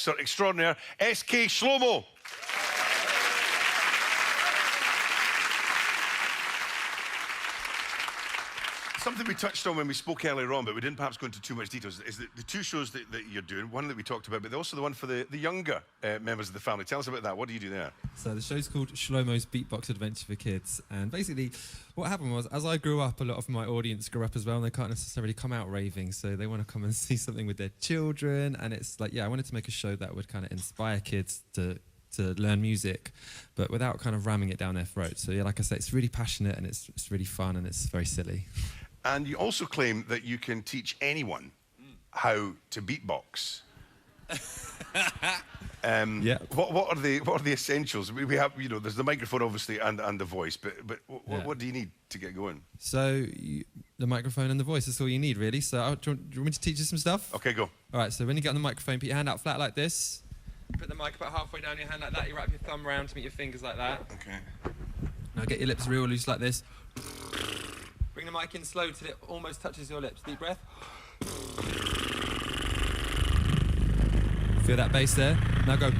beatboxer extraordinaire, SK Shlomo. Something we touched on when we spoke earlier on, but we didn't perhaps go into too much details, is the two shows that you're doing, one that we talked about, but also the one for the younger members of the family. Tell us about that. What do you do there? So the show's called Shlomo's Beatbox Adventure for Kids. And basically, what happened was, as I grew up, a lot of my audience grew up as well, and they can't necessarily come out raving, so they want to come and see something with their children. And it's like, yeah, I wanted to make a show that would kind of inspire kids to learn music, but without kind of ramming it down their throat. So yeah, like I said, it's really passionate, and it's really fun, and it's very silly. And you also claim that you can teach anyone how to beatbox. Yeah. What are the essentials? We have, you know, there's the microphone obviously and the voice, but what do you need to get going? So the microphone and the voice is all you need, really. So do you want me to teach you some stuff? Okay, go. All right. So when you get on the microphone, put your hand out flat like this. Put the mic about halfway down your hand like that. You wrap your thumb round to meet your fingers like that. Okay. Now get your lips real loose like this. Bring the mic in slow till it almost touches your lips. Deep breath. Feel that bass there? Now go.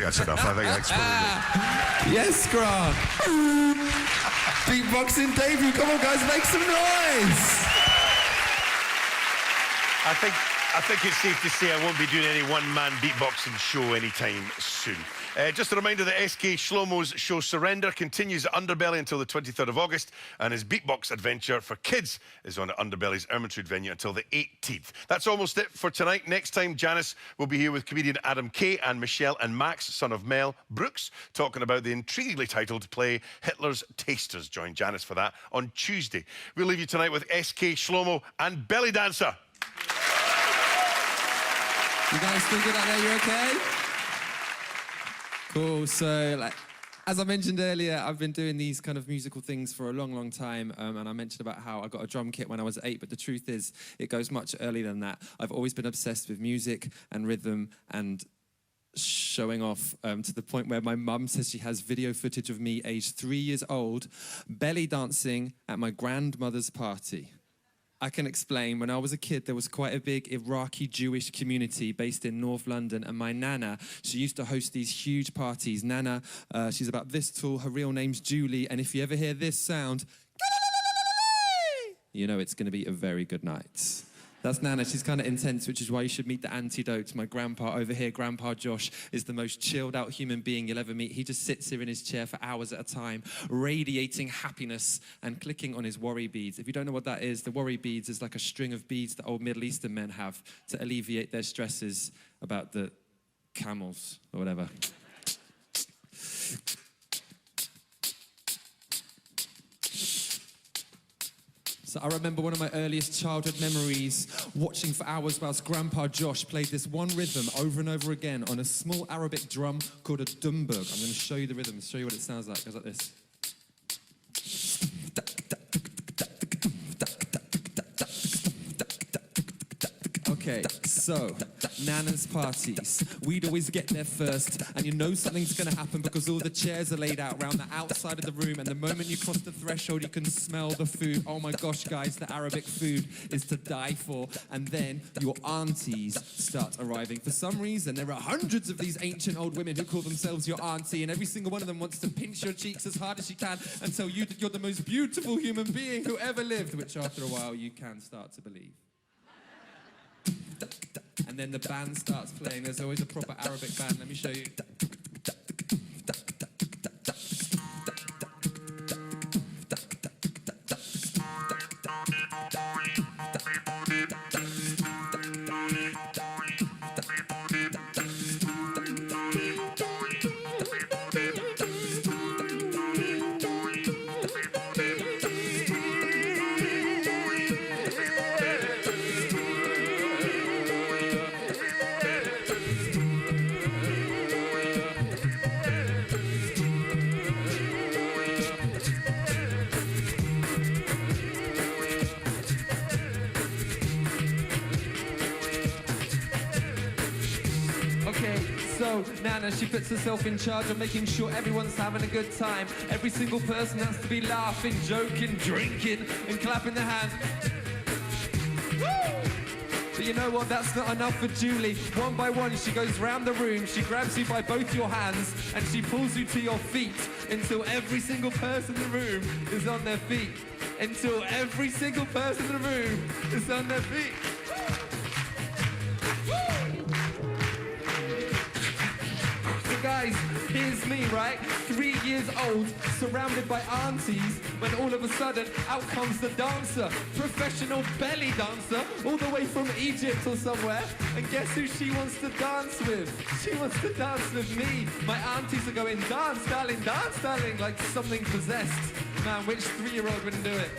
That's enough. I think that's probably Yes, Grant. Beatboxing debut. Come on, guys, make some noise. I think it's safe to say I won't be doing any one-man beatboxing show anytime soon. Just a reminder that SK Shlomo's show Surrender continues at Underbelly until the 23rd of August, and his beatbox adventure for kids is on at Underbelly's Ermintrude venue until the 18th. That's almost it for tonight. Next time, Janice will be here with comedian Adam Kay and Michelle and Max, son of Mel Brooks, talking about the intriguingly titled play Hitler's Tasters. Join Janice for that on Tuesday. We'll leave you tonight with SK Shlomo and Bellydancer. You guys still good out there? You okay? Cool. So, as I mentioned earlier, I've been doing these kind of musical things for a long, long time, and I mentioned about how I got a drum kit when I was 8, but the truth is, it goes much earlier than that. I've always been obsessed with music and rhythm and showing off to the point where my mum says she has video footage of me, aged 3 years old, belly dancing at my grandmother's party. I can explain. When I was a kid, there was quite a big Iraqi Jewish community based in North London, and my Nana, she used to host these huge parties. Nana, she's about this tall, her real name's Julie, and if you ever hear this sound, you know it's going to be a very good night. That's Nana. She's kind of intense, which is why you should meet the antidote. My grandpa over here, Grandpa Josh, is the most chilled out human being you'll ever meet. He just sits here in his chair for hours at a time, radiating happiness and clicking on his worry beads. If you don't know what that is, the worry beads is like a string of beads that old Middle Eastern men have to alleviate their stresses about the camels or whatever. So I remember one of my earliest childhood memories watching for hours whilst Grandpa Josh played this one rhythm over and over again on a small Arabic drum called a dumbug. I'm going to show you the rhythm, show you what it sounds like. It goes like this. Okay, so Nana's parties, we'd always get there first, and you know something's gonna happen because all the chairs are laid out around the outside of the room, and the moment you cross the threshold, you can smell the food. Oh my gosh, guys, the Arabic food is to die for. And then your aunties start arriving. For some reason, there are hundreds of these ancient old women who call themselves your auntie, and every single one of them wants to pinch your cheeks as hard as she can and tell you that you're the most beautiful human being who ever lived, which after a while you can start to believe. And then the band starts playing. There's always a proper Arabic band. Let me show you. So Nana, she puts herself in charge of making sure everyone's having a good time. Every single person has to be laughing, joking, drinking, and clapping their hands. Woo! But you know what, that's not enough for Julie. One by one, she goes round the room, she grabs you by both your hands, and she pulls you to your feet until every single person in the room is on their feet. Until every single person in the room is on their feet. So guys, here's me, right? 3 years old, surrounded by aunties, when all of a sudden, out comes the dancer. Professional belly dancer, all the way from Egypt or somewhere. And guess who she wants to dance with? She wants to dance with me. My aunties are going, dance, darling, like something possessed. Man, which 3-year-old wouldn't do it?